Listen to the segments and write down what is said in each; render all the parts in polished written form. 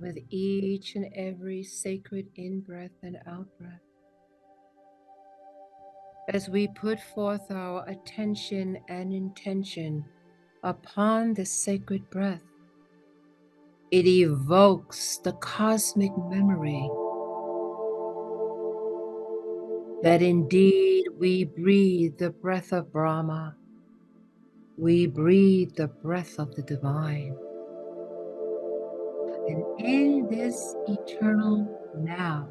with each and every sacred in-breath and out-breath. As we put forth our attention and intention upon this sacred breath, it evokes the cosmic memory that indeed we breathe the breath of Brahma. We breathe the breath of the divine. And in this eternal now,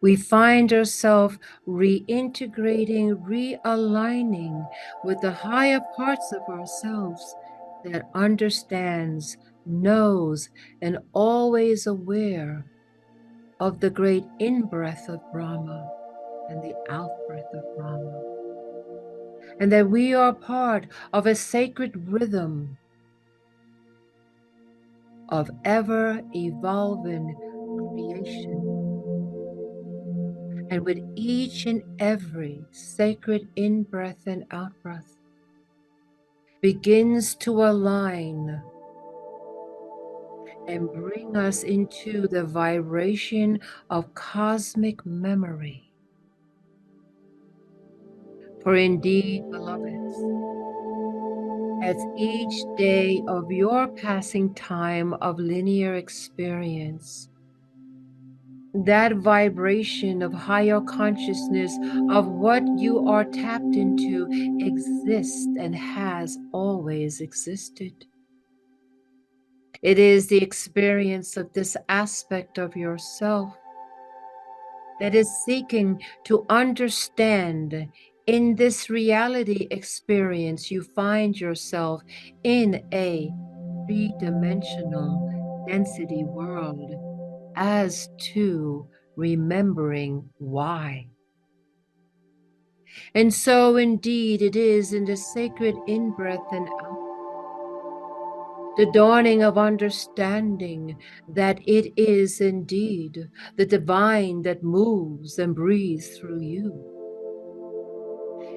we find ourselves reintegrating, realigning with the higher parts of ourselves that understands, knows, and always aware of the great in-breath of Brahma and the out-breath of Brahma. And that we are part of a sacred rhythm of ever-evolving creation. And with each and every sacred in-breath and out-breath begins to align and bring us into the vibration of cosmic memory. For indeed, beloveds, as each day of your passing time of linear experience, that vibration of higher consciousness of what you are tapped into exists and has always existed. It is the experience of this aspect of yourself that is seeking to understand. In this reality experience, you find yourself in a three-dimensional density world as to remembering why. And so indeed it is in the sacred in-breath and out, the dawning of understanding that it is indeed the divine that moves and breathes through you.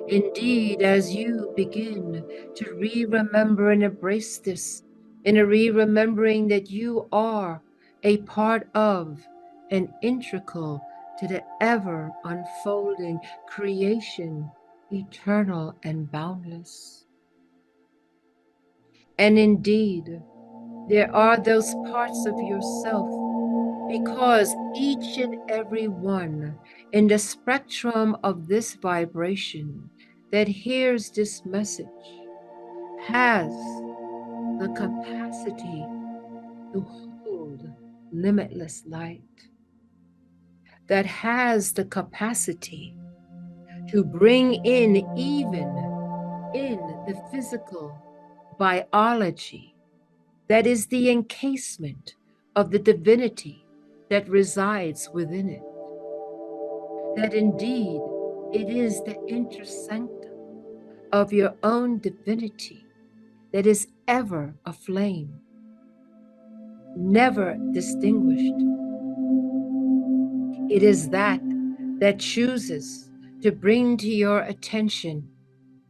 Indeed, as you begin to re-remember and embrace this, in a re-remembering that you are a part of and integral to the ever unfolding creation, eternal and boundless. And indeed, there are those parts of yourself, because each and every one in the spectrum of this vibration that hears this message has the capacity to hold limitless light, that has the capacity to bring in, even in the physical biology, that is the encasement of the divinity that resides within it. That indeed it is the intersanctum of your own divinity that is ever aflame, never distinguished. It is that chooses to bring to your attention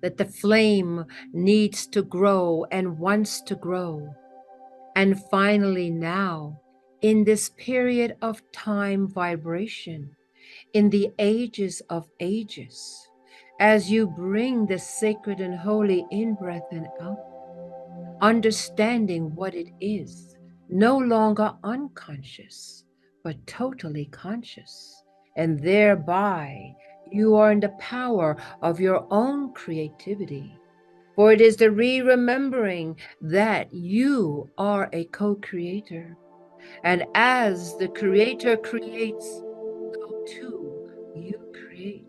that the flame needs to grow and wants to grow. And finally now, in this period of time vibration, in the ages of ages, as you bring the sacred and holy in-breath and out, understanding what it is, no longer unconscious, but totally conscious, and thereby you are in the power of your own creativity. For it is the re-remembering that you are a co-creator. And as the creator creates, so too you create.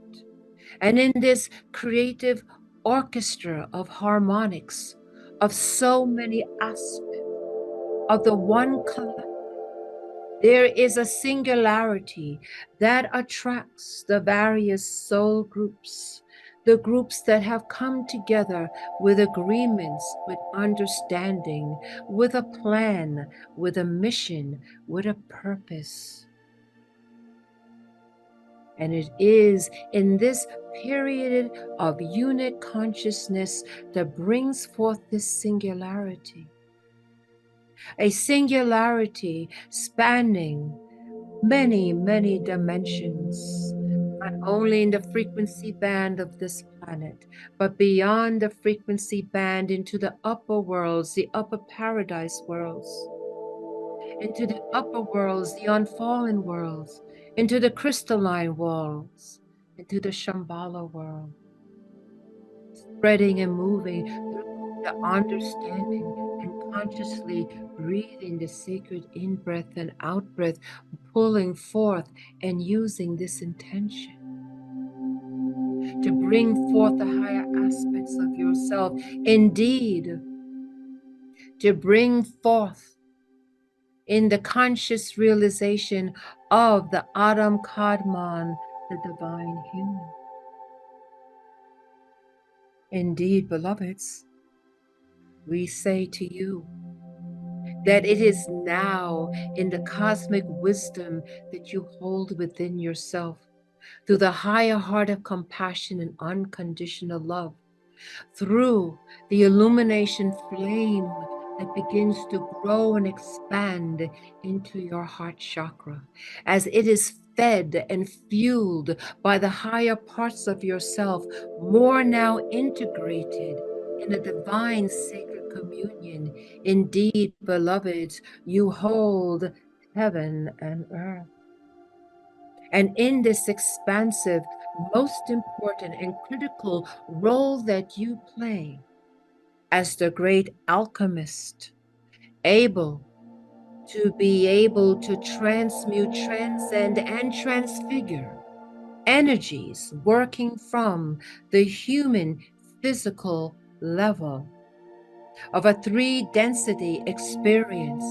And in this creative orchestra of harmonics, of so many aspects of the one collective, there is a singularity that attracts the various soul groups, the groups that have come together with agreements, with understanding, with a plan, with a mission, with a purpose. And it is in this period of unit consciousness that brings forth this singularity, a singularity spanning many, many dimensions, not only in the frequency band of this planet, but beyond the frequency band into the upper worlds, the upper paradise worlds, into the upper worlds, the unfallen worlds, into the crystalline worlds, into the Shambhala world, spreading and moving through the understanding and consciously breathing the sacred in-breath and out-breath, pulling forth and using this intention to bring forth the higher aspects of yourself. Indeed, to bring forth in the conscious realization of the Adam Kadmon, the divine human. Indeed, beloveds, we say to you that it is now in the cosmic wisdom that you hold within yourself, through the higher heart of compassion and unconditional love, through the illumination flame that begins to grow and expand into your heart chakra, as it is fed and fueled by the higher parts of yourself, more now integrated in a divine sacred communion. Indeed, beloveds, you hold heaven and earth. And in this expansive, most important and critical role that you play as the great alchemist, able to transmute, transcend, and transfigure energies working from the human physical level of a three-density experience,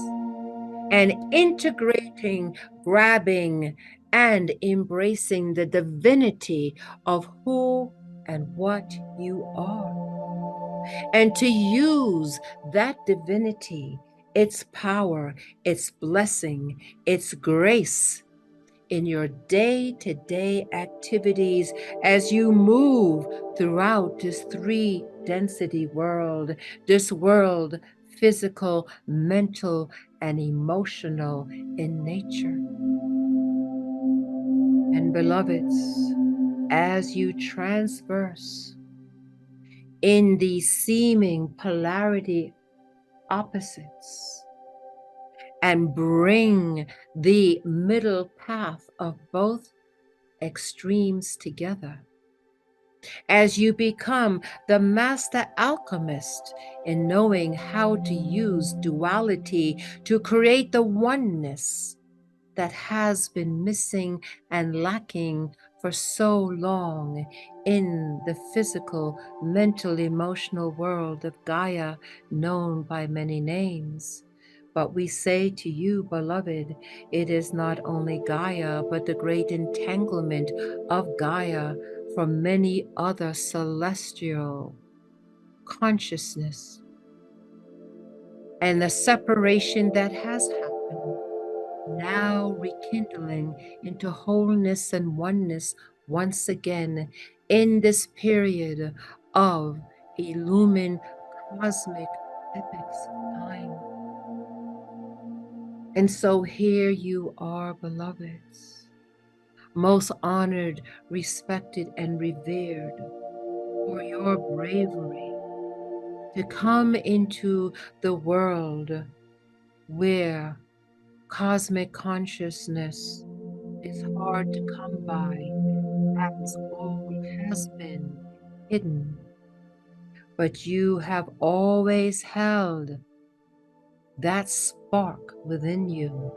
and integrating, grabbing, and embracing the divinity of who and what you are. And to use that divinity, its power, its blessing, its grace in your day-to-day activities as you move throughout this three-density world, this world, physical, mental, and emotional in nature. And beloveds, as you transverse in these seeming polarity opposites and bring the middle path of both extremes together, as you become the master alchemist in knowing how to use duality to create the oneness that has been missing and lacking for so long in the physical, mental, emotional world of Gaia, known by many names. But we say to you, beloved, it is not only Gaia, but the great entanglement of Gaia from many other celestial consciousness, and the separation that has happened, now rekindling into wholeness and oneness once again in this period of illumined cosmic epics of time. And so here you are, beloveds, most honored, respected, and revered for your bravery to come into the world where cosmic consciousness is hard to come by, as all has been hidden. But you have always held that spark within you.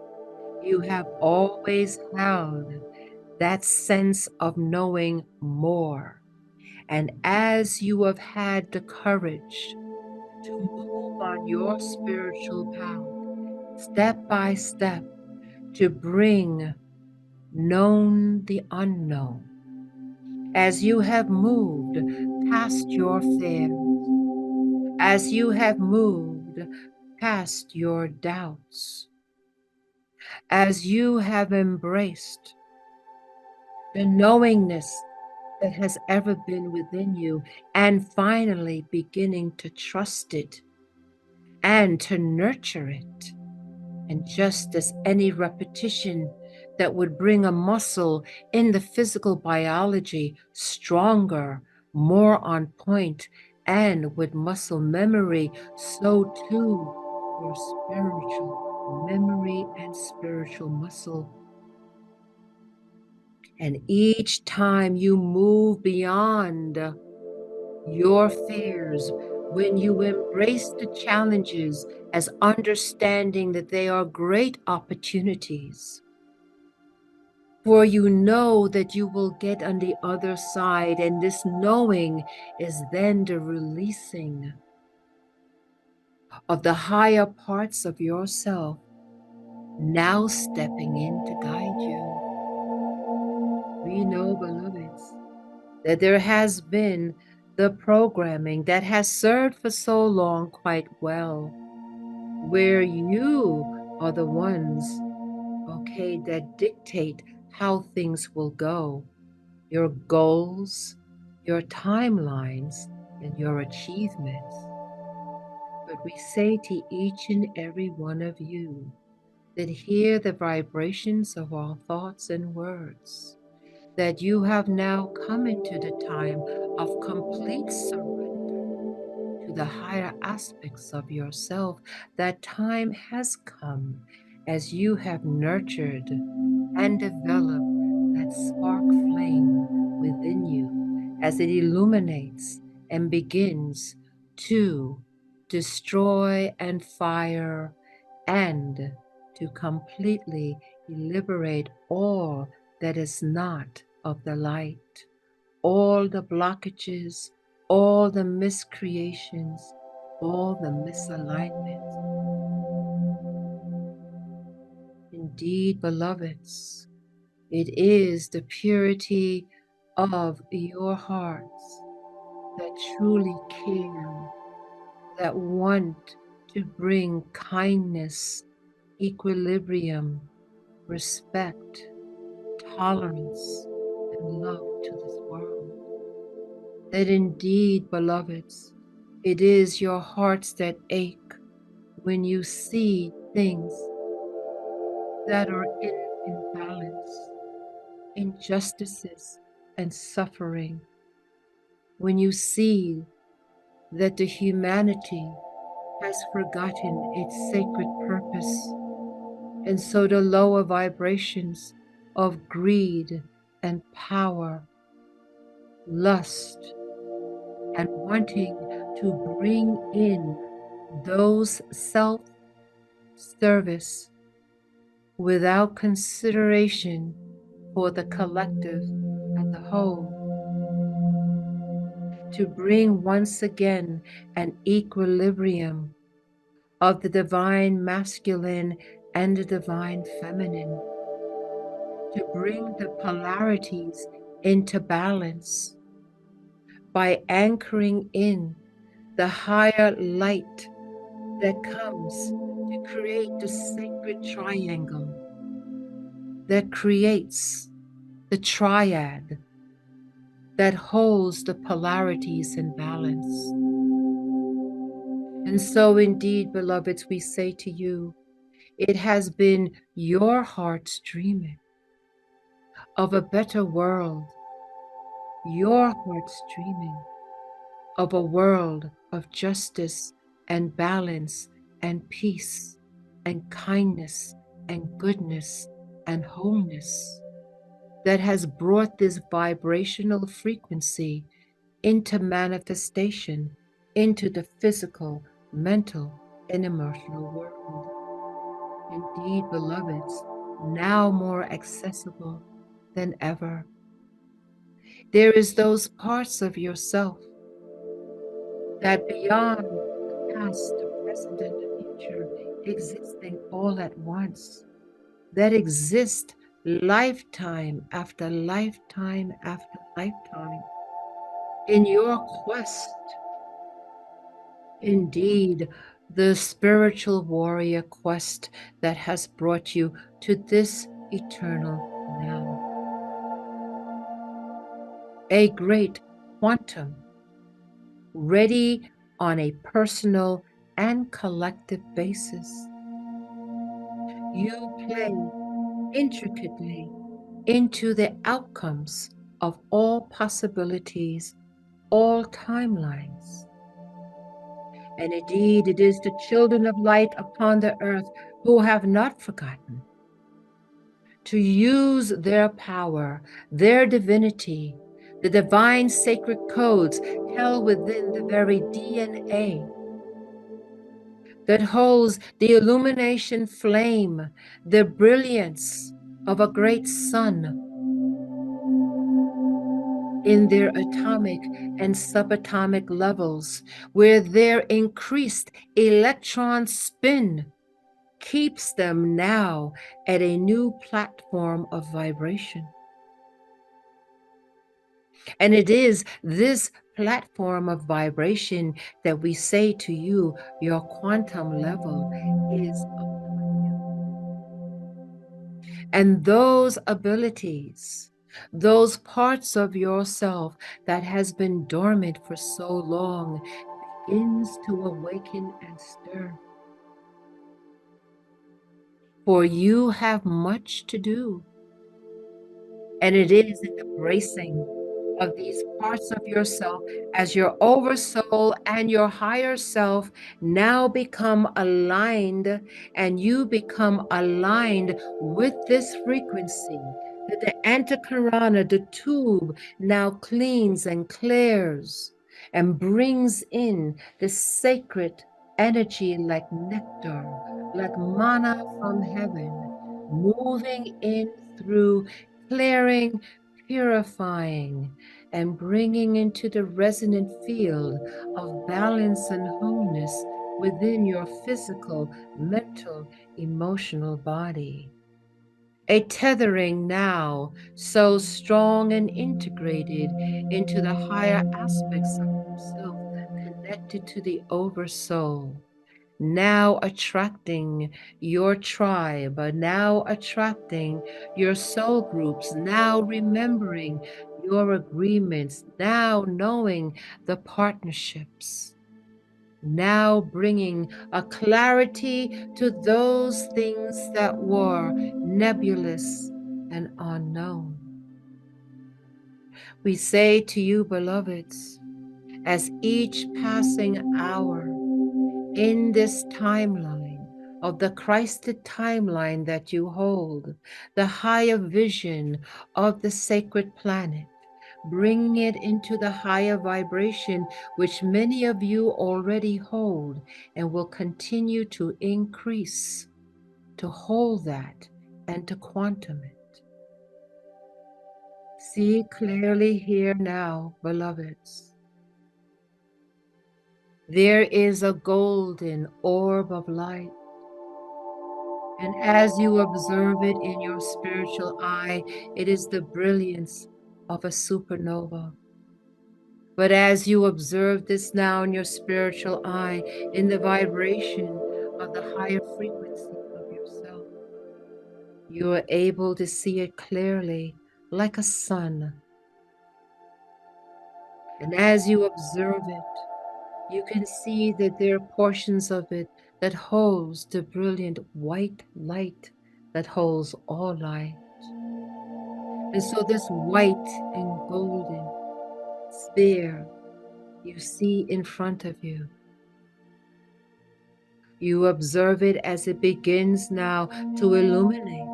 You have always held that sense of knowing more. And as you have had the courage to move on your spiritual path, step by step, to bring known the unknown, as you have moved past your fears, as you have moved past your doubts, as you have embraced the knowingness that has ever been within you, and finally beginning to trust it and to nurture it. And just as any repetition that would bring a muscle in the physical biology stronger, more on point, and with muscle memory, so too your spiritual memory and spiritual muscle. And each time you move beyond your fears, when you embrace the challenges as understanding that they are great opportunities, for you know that you will get on the other side, and this knowing is then the releasing of the higher parts of yourself, now stepping in to guide you. We know, beloveds, that there has been the programming that has served for so long quite well, where you are the ones, okay, that dictate how things will go, your goals, your timelines, and your achievements. But we say to each and every one of you that hear the vibrations of our thoughts and words, that you have now come into the time of complete surrender to the higher aspects of yourself. That time has come as you have nurtured and developed that spark flame within you, as it illuminates and begins to destroy and fire and to completely liberate all that is not of the light, all the blockages, all the miscreations, all the misalignments. Indeed, beloveds, it is the purity of your hearts that truly care, that want to bring kindness, equilibrium, respect, tolerance, and love to this world. That indeed, beloveds, it is your hearts that ache when you see things that are in imbalance, injustices, and suffering. When you see that the humanity has forgotten its sacred purpose, and so the lower vibrations of greed and power, lust, and wanting to bring in those self-service without consideration for the collective and the whole, to bring once again an equilibrium of the divine masculine and the divine feminine, to bring the polarities into balance by anchoring in the higher light that comes to create the sacred triangle that creates the triad that holds the polarities in balance. And so indeed, beloveds, we say to you, it has been your heart's dreaming of a better world, your heart's dreaming of a world of justice and balance and peace and kindness and goodness and wholeness that has brought this vibrational frequency into manifestation, into the physical, mental, and emotional world. Indeed, beloveds, now more accessible than ever. There is those parts of yourself that beyond the past, the present, and the future, existing all at once, that exist lifetime after lifetime after lifetime in your quest. Indeed, the spiritual warrior quest that has brought you to this eternal now. A great quantum, ready on a personal and collective basis. You play intricately into the outcomes of all possibilities, all timelines. And indeed, it is the children of light upon the earth who have not forgotten to use their power, their divinity, the divine sacred codes held within the very DNA that holds the illumination flame, the brilliance of a great sun in their atomic and subatomic levels, where their increased electron spin keeps them now at a new platform of vibration. And it is this platform of vibration that we say to you, your quantum level is upon you. And those abilities, those parts of yourself that has been dormant for so long, begins to awaken and stir. For you have much to do. And it is in the bracing of these parts of yourself as your oversoul and your higher self now become aligned, and you become aligned with this frequency, that the antakarana, the tube, now cleans and clears and brings in the sacred energy like nectar, like manna from heaven, moving in through, clearing, purifying, and bringing into the resonant field of balance and wholeness within your physical, mental, emotional body. A tethering now so strong and integrated into the higher aspects of yourself, connected to the oversoul, now attracting your tribe, now attracting your soul groups, now remembering your agreements, now knowing the partnerships, now bringing a clarity to those things that were nebulous and unknown. We say to you, beloveds, as each passing hour in this timeline of the Christed timeline that you hold, the higher vision of the sacred planet, bringing it into the higher vibration, which many of you already hold and will continue to increase, to hold that and to quantum it. See clearly here now, beloveds. There is a golden orb of light. And as you observe it in your spiritual eye, it is the brilliance of a supernova. But as you observe this now in your spiritual eye, in the vibration of the higher frequencies of yourself, you are able to see it clearly like a sun. And as you observe it, you can see that there are portions of it that holds the brilliant white light that holds all light. And so this white and golden sphere you see in front of you, you observe it as it begins now to illuminate,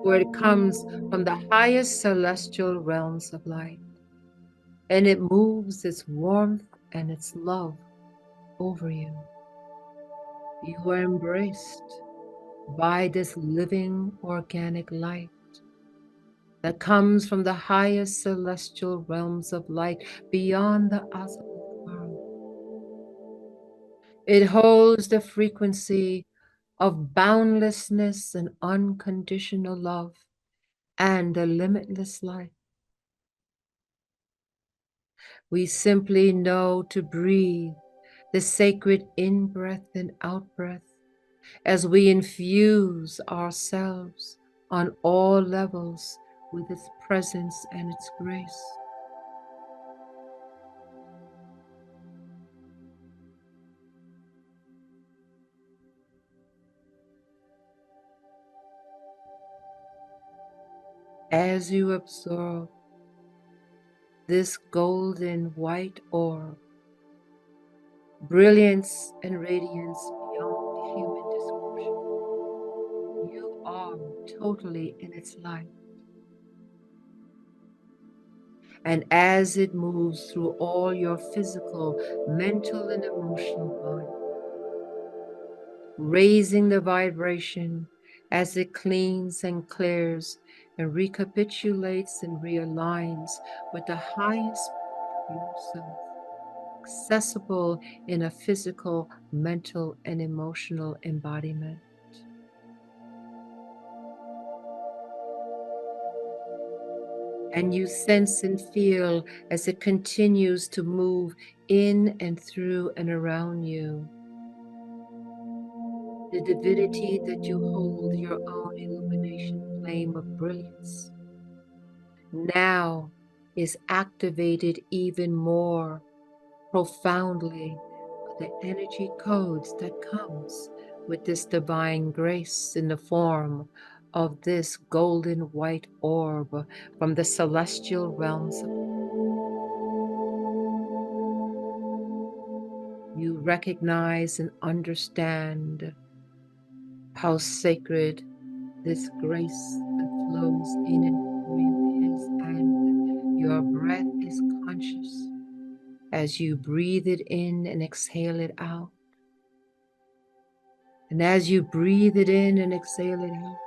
where it comes from the highest celestial realms of light. And it moves its warmth and its love over you. You are embraced by this living organic light that comes from the highest celestial realms of light beyond the absolute world. It holds the frequency of boundlessness and unconditional love and a limitless life. We simply know to breathe the sacred in-breath and out-breath as we infuse ourselves on all levels with its presence and its grace. as you absorb this golden white orb, brilliance and radiance beyond human description. You are totally in its light. And as it moves through all your physical, mental, and emotional body, raising the vibration as it cleans and clears and recapitulates and realigns with the highest part of yourself, accessible in a physical, mental, and emotional embodiment. And you sense and feel as it continues to move in and through and around you. The divinity that you hold, your own illumination flame of brilliance, now is activated even more profoundly by the energy codes that comes with this divine grace in the form of this golden white orb from the celestial realms of. You recognize and understand how sacred this grace that flows in and through you is, and your breath is conscious as you breathe it in and exhale it out. And as you breathe it in and exhale it out,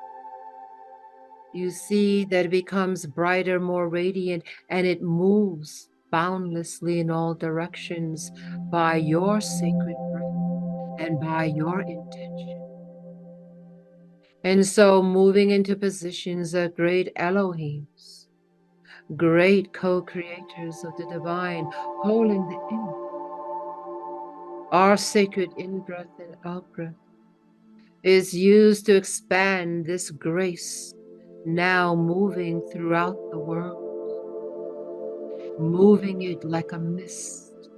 you see that it becomes brighter, more radiant, and it moves boundlessly in all directions by your sacred breath and by your intention. And so moving into positions of great Elohims, great co-creators of the divine, holding the in, our sacred in-breath and out-breath is used to expand this grace, now moving throughout the world, moving it like a mist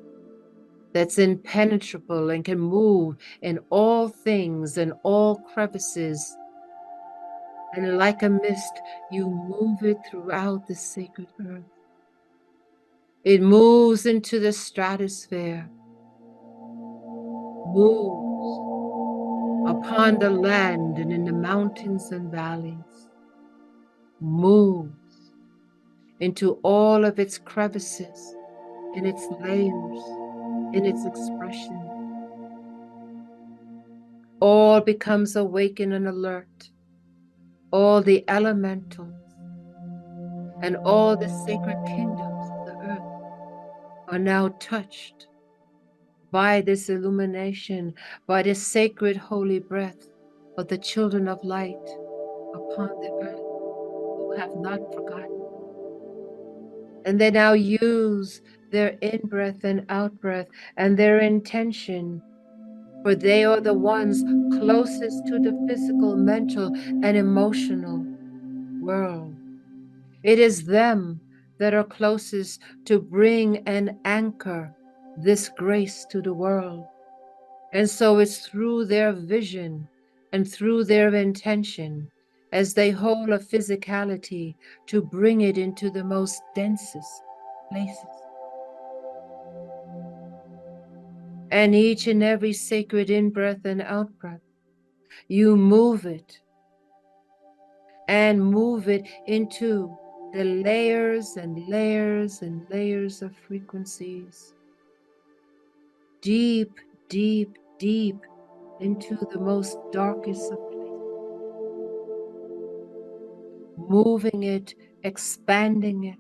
that's impenetrable and can move in all things and all crevices. And like a mist, you move it throughout the sacred earth. It moves into the stratosphere, moves upon the land and in the mountains and valleys, moves into all of its crevices, in its layers, in its expression. All becomes awakened and alert. All the elementals and all the sacred kingdoms of the earth are now touched by this illumination, by this sacred holy breath of the children of light upon the earth who have not forgotten. And they now use their in-breath and out-breath and their intention, for they are the ones closest to the physical, mental, and emotional world. It is them that are closest to bring and anchor this grace to the world. And so it's through their vision and through their intention, as they hold a physicality, to bring it into the most densest places. And each and every sacred in-breath and out-breath, you move it and move it into the layers and layers and layers of frequencies, deep, deep, deep into the most darkest of places, moving it, expanding it,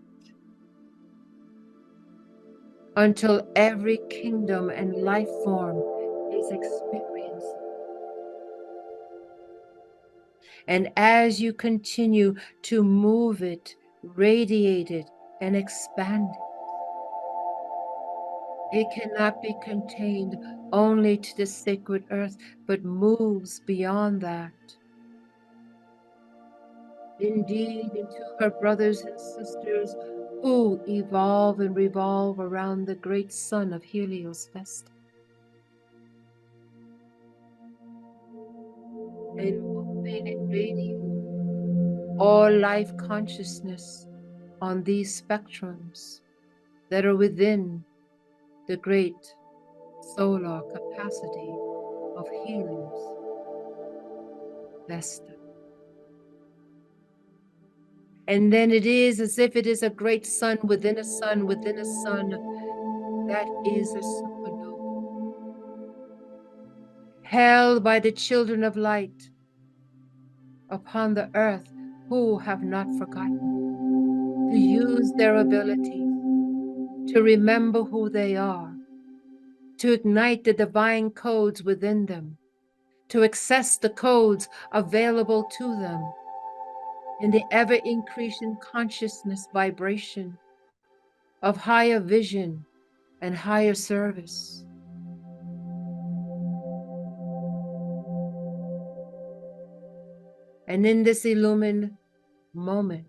until every kingdom and life form is experiencing. And as you continue to move it, radiate it, and expand it, it cannot be contained only to the sacred earth, but moves beyond that. Indeed, into her brothers and sisters who evolve and revolve around the great sun of Helios Vesta. And moving and radiating all life consciousness on these spectrums that are within the great solar capacity of Helios Vesta. And then it is as if it is a great sun within a sun within a sun that is a supernova, held by the children of light upon the earth who have not forgotten to use their abilities, to remember who they are, to ignite the divine codes within them, to access the codes available to them in the ever-increasing consciousness vibration of higher vision and higher service. And in this illumined moment,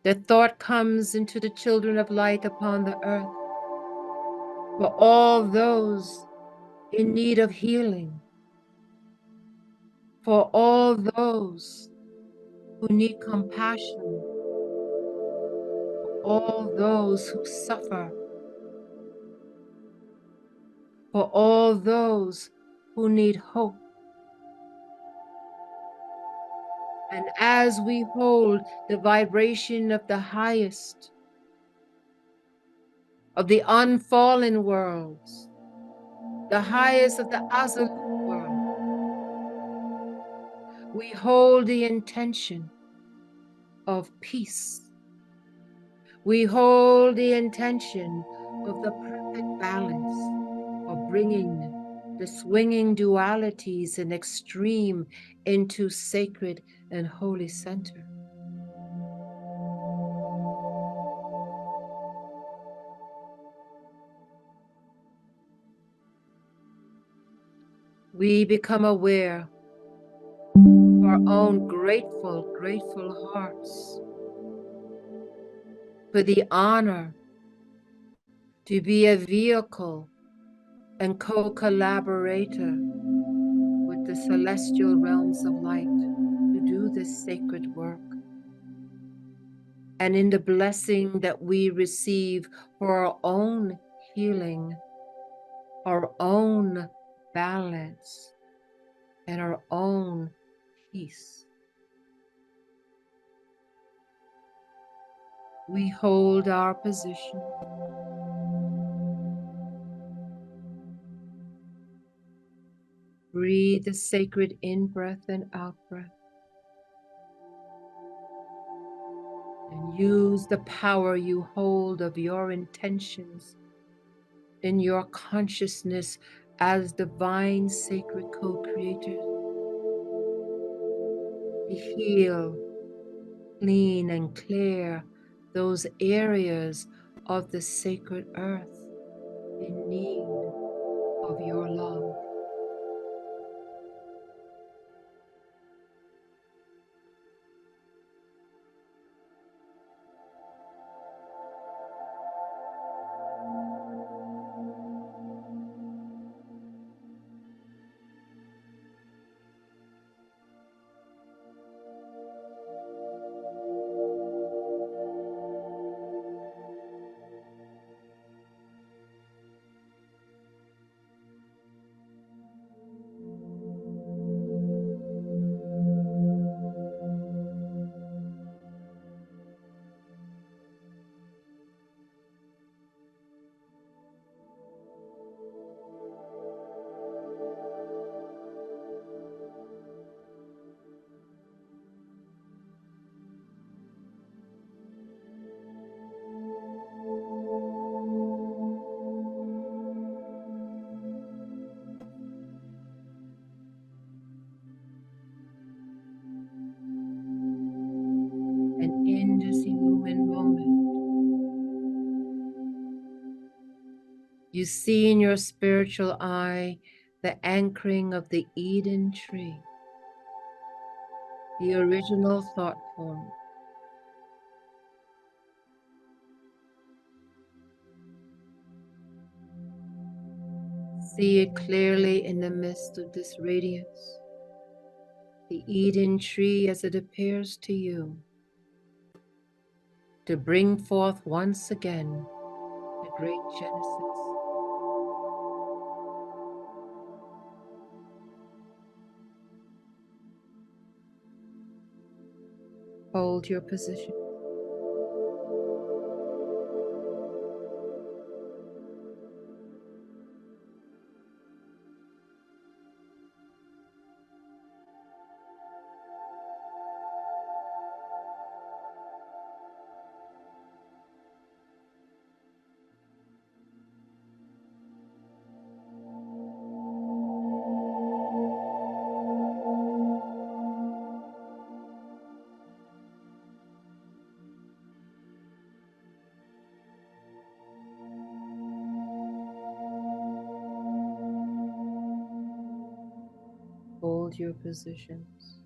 the thought comes into the children of light upon the earth for all those in need of healing, for all those who need compassion, all those who suffer, for all those who need hope. And as we hold the vibration of the highest, of the unfallen worlds, the highest of the absolute world, we hold the intention of peace. We hold the intention of the perfect balance of bringing the swinging dualities and extreme into sacred and holy center. We become aware of our own grateful hearts for the honor to be a vehicle and co-collaborator with the celestial realms of light to do this sacred work. And in the blessing that we receive for our own healing, our own balance, and our own peace, we hold our position. Breathe the sacred in-breath and out-breath. And use the power you hold of your intentions in your consciousness as divine sacred co-creators to heal, clean, and clear those areas of the sacred earth in need of your love. And in this illumined moment, you see in your spiritual eye the anchoring of the Eden tree, the original thought form. See it clearly in the midst of this radiance. the Eden tree as it appears to you, to bring forth once again the great Genesis. Hold your position. Hold your positions.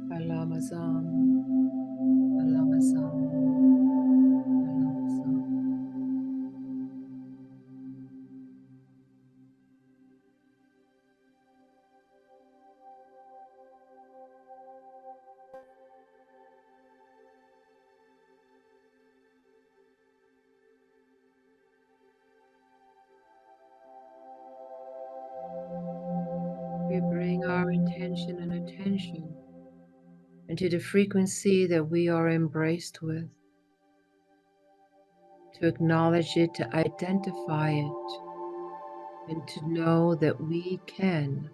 Alamazam, Alamazam, Alamazam. We bring our intention and attention into the frequency that we are embraced with, to acknowledge it, to identify it, and to know that we can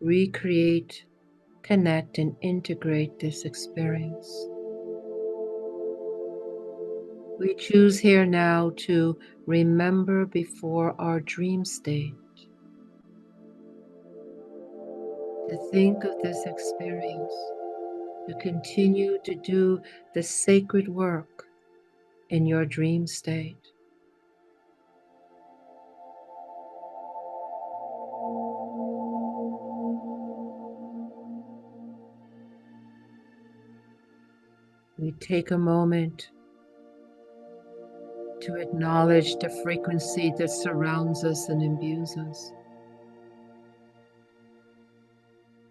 recreate, connect, and integrate this experience. We choose here now to remember before our dream state, to think of this experience, to continue to do the sacred work in your dream state. We take a moment to acknowledge the frequency that surrounds us and imbues us,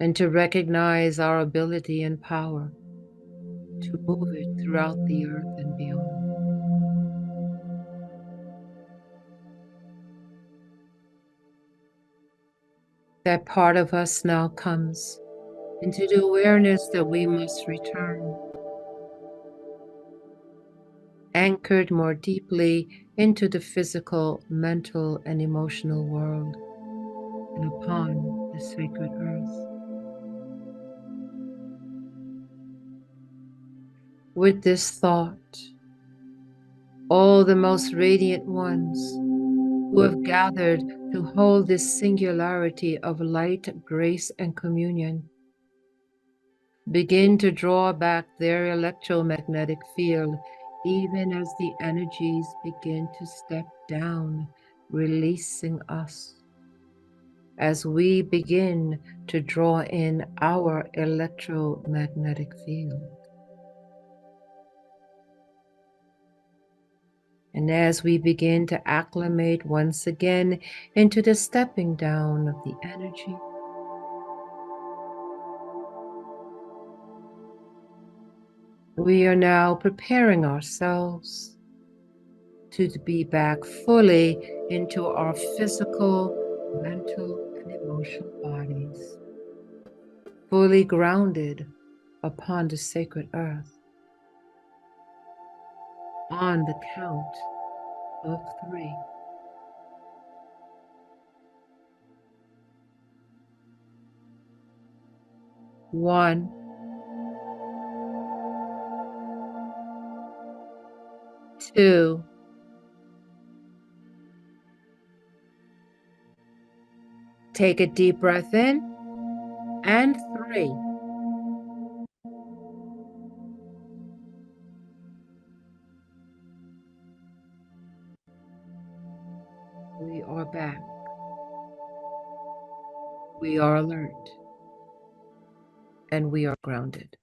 and to recognize our ability and power to move it throughout the earth and beyond. That part of us now comes into the awareness that we must return, anchored more deeply into the physical, mental, and emotional world and upon the sacred earth. With this thought, all the most radiant ones who have gathered to hold this singularity of light, grace, and communion begin to draw back their electromagnetic field, even as the energies begin to step down, releasing us. As we begin to draw in our electromagnetic field. And as we begin to acclimate once again into the stepping down of the energy, we are now preparing ourselves to be back fully into our physical, mental, and emotional bodies, fully grounded upon the sacred earth. On the count of 3. 1, 2, take a deep breath in, and 3. We are back. We are alert. And we are grounded.